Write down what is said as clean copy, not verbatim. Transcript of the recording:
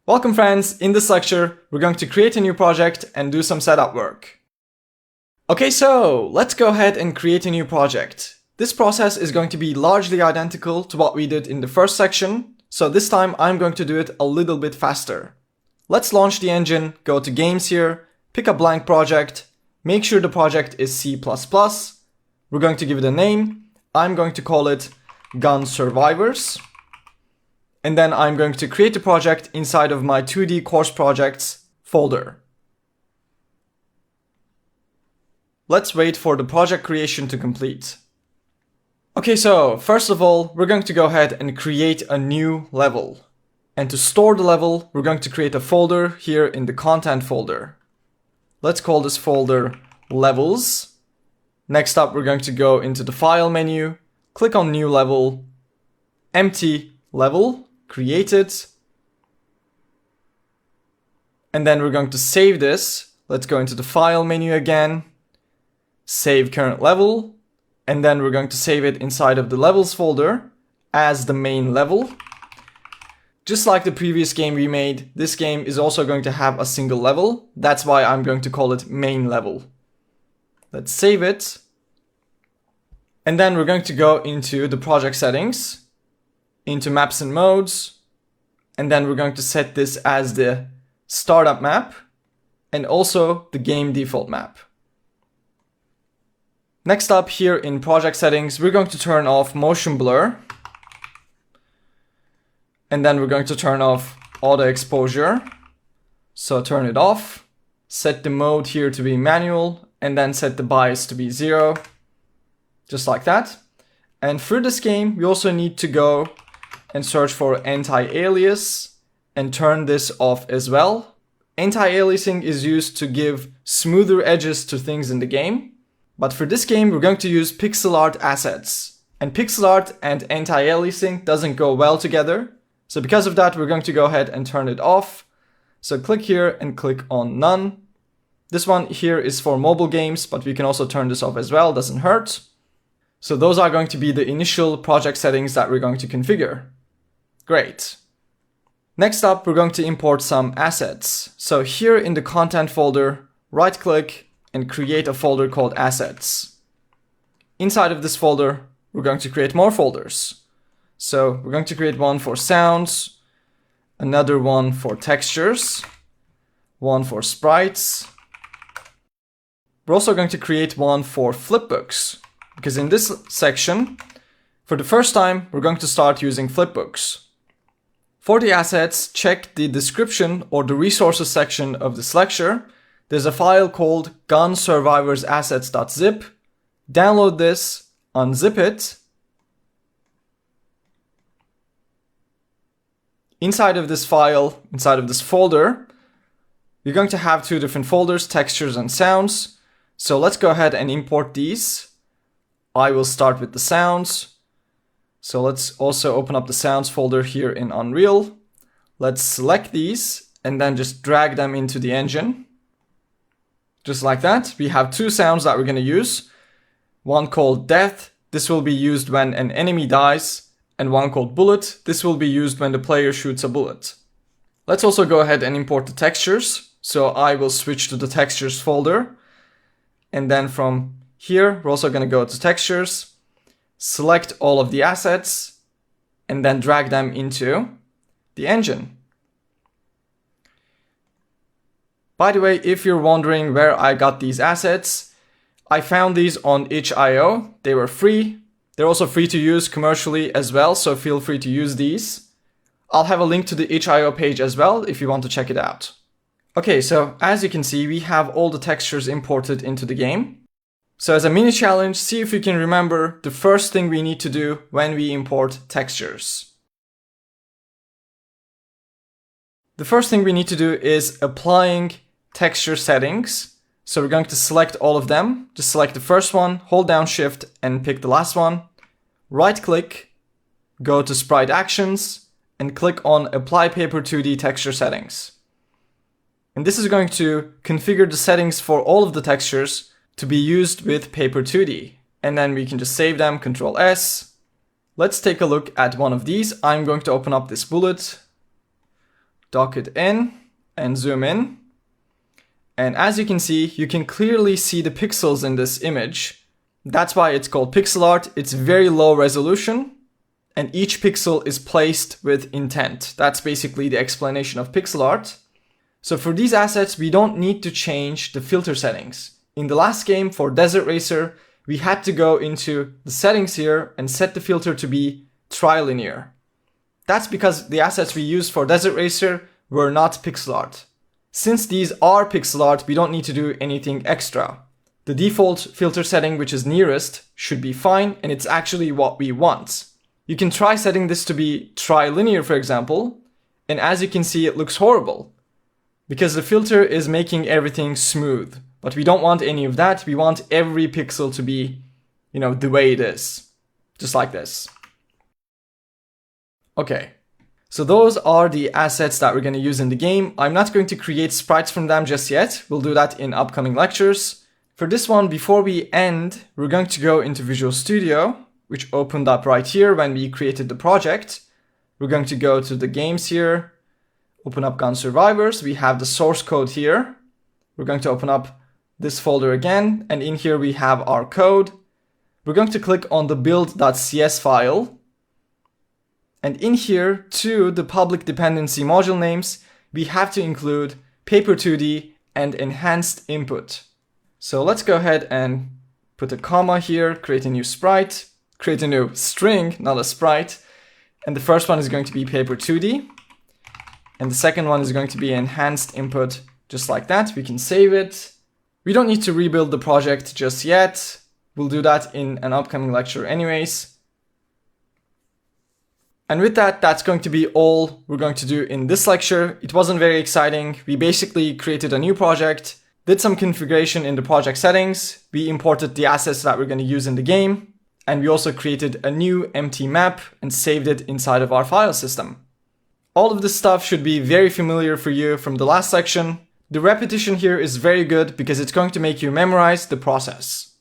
Welcome friends, in this lecture we're going to create a new project and do some setup work. Okay, so let's go ahead and create a new project. This process is going to be largely identical to what we did in the first section, so this time I'm going to do it a little bit faster. Let's launch the engine, go to Games here, pick a blank project, make sure the project is C++, we're going to give it a name, I'm going to call it Gun Survivors. And then I'm going to create a project inside of my 2D course projects folder. Let's wait for the project creation to complete. Okay, so first of all, we're going to go ahead and create a new level. And to store the level, we're going to create a folder here in the content folder. Let's call this folder levels. Next up, we're going to go into the file menu, click on new level, empty level. Create it, and then we're going to save this. Let's go into the file menu again, save current level, and then we're going to save it inside of the levels folder as the main level. Just like the previous game we made, this game is also going to have a single level. That's why I'm going to call it main level. Let's save it, and then we're going to go into the project settings, into maps and modes, and then we're going to set this as the startup map and also the game default map. Next up here in project settings, we're going to turn off motion blur, and then we're going to turn off auto exposure. So turn it off, set the mode here to be manual, and then set the bias to be 0, just like that. And for this game, we also need to go and search for anti-alias and turn this off as well. Anti-aliasing is used to give smoother edges to things in the game. But for this game, we're going to use pixel art assets. And pixel art and anti-aliasing doesn't go well together. So because of that, we're going to go ahead and turn it off. So click here and click on none. This one here is for mobile games, but we can also turn this off as well, doesn't hurt. So those are going to be the initial project settings that we're going to configure. Great. Next up, we're going to import some assets. So here in the content folder, right click and create a folder called assets. Inside of this folder, we're going to create more folders. So we're going to create one for sounds, another one for textures, one for sprites. We're also going to create one for flipbooks, because in this section, for the first time, we're going to start using flipbooks. For the assets, check the description or the resources section of this lecture. There's a file called gunsurvivorsassets.zip. Download this, unzip it. Inside of this file, inside of this folder, you're going to have two different folders, textures and sounds. So let's go ahead and import these. I will start with the sounds. So let's also open up the sounds folder here in Unreal. Let's select these and then just drag them into the engine. Just like that. We have two sounds that we're going to use. One called death. This will be used when an enemy dies. And one called bullet. This will be used when the player shoots a bullet. Let's also go ahead and import the textures. So I will switch to the textures folder. And then from here, we're also going to go to textures. Select all of the assets and then drag them into the engine. By the way, if you're wondering where I got these assets, I found these on itch.io. They were free. They're also free to use commercially as well, so feel free to use these. I'll have a link to the itch.io page as well if you want to check it out. Okay, so as you can see, we have all the textures imported into the game. So as a mini challenge, see if you can remember the first thing we need to do when we import textures. The first thing we need to do is applying texture settings. So we're going to select all of them. Just select the first one, hold down Shift and pick the last one. Right click, go to Sprite Actions and click on Apply Paper 2D Texture Settings. And this is going to configure the settings for all of the textures to be used with Paper 2D. And then we can just save them, Ctrl S. Let's take a look at one of these. I'm going to open up this bullet. dock it in and zoom in. And as you can see, you can clearly see the pixels in this image. That's why it's called pixel art. It's very low resolution, and each pixel is placed with intent. That's basically the explanation of pixel art. So for these assets, we don't need to change the filter settings. In the last game for Desert Racer, we had to go into the settings here and set the filter to be trilinear. That's because the assets we used for Desert Racer were not pixel art. Since these are pixel art, we don't need to do anything extra. The default filter setting, which is nearest, should be fine, and it's actually what we want. You can try setting this to be trilinear, for example, and as you can see, it looks horrible because the filter is making everything smooth. But we don't want any of that. We want every pixel to be, the way it is, just like this. Okay. So those are the assets that we're going to use in the game. I'm not going to create sprites from them just yet. We'll do that in upcoming lectures. For this one, before we end, we're going to go into Visual Studio, which opened up right here when we created the project. We're going to go to the games here, open up Gun Survivors. We have the source code here. We're going to open up this folder again, and in here we have our code. We're going to click on the build.cs file. And in here, to the public dependency module names, we have to include Paper2D and enhanced input. So let's go ahead and put a comma here, create a new sprite, create a new string, not a sprite. And the first one is going to be Paper2D. And the second one is going to be enhanced input, just like that. We can save it. We don't need to rebuild the project just yet. We'll do that in an upcoming lecture anyways. And with that, that's going to be all we're going to do in this lecture. It wasn't very exciting. We basically created a new project, did some configuration in the project settings. We imported the assets that we're going to use in the game. And we also created a new empty map and saved it inside of our file system. All of this stuff should be very familiar for you from the last section. The repetition here is very good because it's going to make you memorize the process.